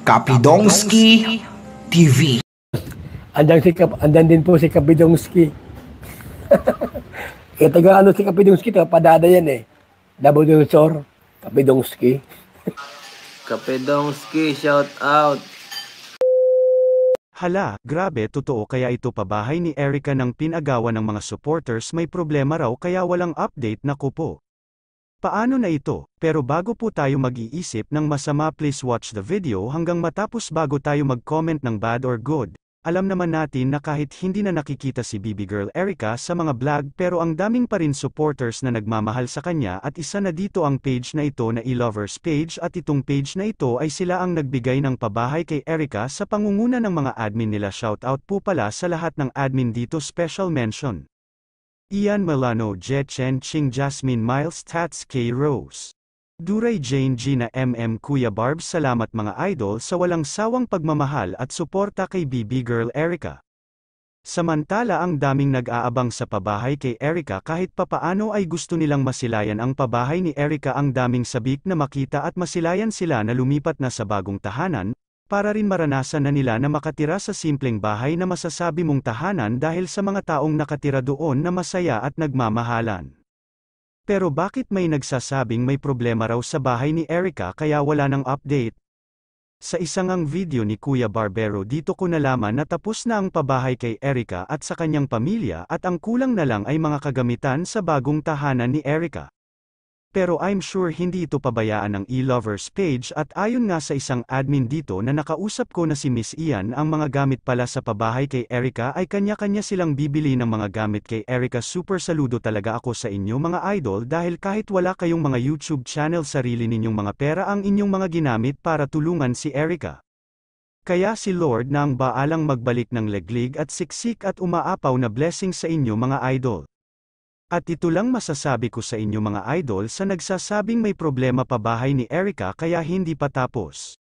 Kapidongski TV. Andan din po si Kapidongski. Kaya taga si Kapidongski, taga Padada yan eh. Nabudulusor, Kapidongski. Kapidongski, shout out. Hala, grabe, totoo kaya ito pabahay ni Erica ng pinagawa ng mga supporters may problema raw kaya walang update na po. Paano na ito? Pero bago po tayo mag-iisip ng masama, please watch the video hanggang matapos bago tayo mag-comment ng bad or good. Alam naman natin na kahit hindi na nakikita si Baby Girl Erica sa mga vlog pero ang daming pa rin supporters na nagmamahal sa kanya at isa na dito ang page na ito na iLovers page at itong page na ito ay sila ang nagbigay ng pabahay kay Erica sa pangunguna ng mga admin nila. Shoutout po pala sa lahat ng admin dito, special mention. Ian Milano, Chen Ching, Jasmine Miles, Tats K. Rose, Duray Jane, Gina MM, Kuya Barbs. Salamat mga idol sa walang sawang pagmamahal at suporta kay Baby Girl Erica. Samantala ang daming nag-aabang sa pabahay kay Erica kahit papaano ay gusto nilang masilayan ang pabahay ni Erica. Ang daming sabik na makita at masilayan sila na lumipat na sa bagong tahanan, para rin maranasan na nila na makatira sa simpleng bahay na masasabi mong tahanan dahil sa mga taong nakatira doon na masaya at nagmamahalan. Pero bakit may nagsasabing may problema raw sa bahay ni Erica kaya wala ng update? Sa isang video ni Kuya Barbero dito ko nalaman na tapos na ang pabahay kay Erica at sa kanyang pamilya at ang kulang na lang ay mga kagamitan sa bagong tahanan ni Erica. Pero I'm sure hindi ito pabayaan ng iLovers page at ayon nga sa isang admin dito na nakausap ko na si Miss Ian, ang mga gamit pala sa pabahay kay Erica ay kanya-kanya silang bibili ng mga gamit kay Erica. Super saludo talaga ako sa inyo mga idol dahil kahit wala kayong mga YouTube channel, sarili ninyong mga pera ang inyong mga ginamit para tulungan si Erica. Kaya si Lord na ang baalang magbalik ng leglig at siksik at umaapaw na blessing sa inyo mga idol. At ito lang masasabi ko sa inyo mga idol sa nagsasabing may problema pabahay ni Erica kaya hindi pa tapos.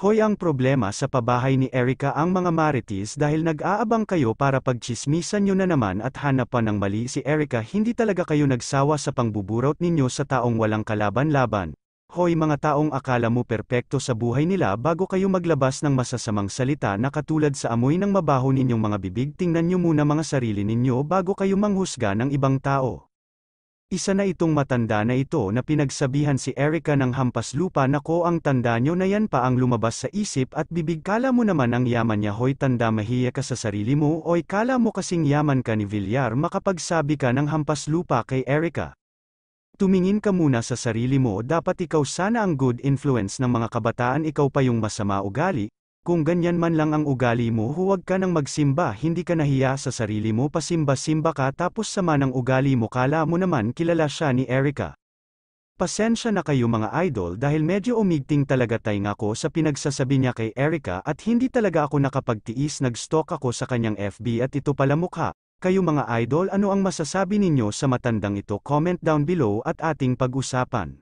Hoy, ang problema sa pabahay ni Erica ang mga marites dahil nag-aabang kayo para pagchismisan nyo na naman at hanapan ng mali si Erica. Hindi talaga kayo nagsawa sa pangbuburot ninyo sa taong walang kalaban-laban. Hoy mga taong akala mo perpekto sa buhay nila bago kayo maglabas ng masasamang salita na katulad sa amoy ng mabaho ninyong mga bibig. Tingnan nyo muna mga sarili ninyo bago kayo manghusga ng ibang tao. Isa na itong matanda na ito na pinagsabihan si Erica ng hampas lupa. Nako, ang tanda nyo na yan pa ang lumabas sa isip at bibig. Kala mo naman ang yaman niya. Hoy tanda, mahiya ka sa sarili mo. Oy, kala mo kasing yaman ka ni Villar makapagsabi ka ng hampas lupa kay Erica. Tumingin ka muna sa sarili mo. Dapat ikaw sana ang good influence ng mga kabataan, ikaw pa yung masama ugali. Kung ganyan man lang ang ugali mo, huwag ka nang magsimba. Hindi ka nahiya sa sarili mo, pasimba-simba ka tapos sama ng ugali mo. Kala mo naman kilala siya ni Erica. Pasensya na kayo mga idol dahil medyo umigting talaga tayong ako sa pinagsasabi niya kay Erica at hindi talaga ako nakapagtiis. Nag-stalk ako sa kanyang FB at ito pala mukha. Kayo mga idol, ano ang masasabi ninyo sa matandang ito? Comment down below at ating pag-usapan.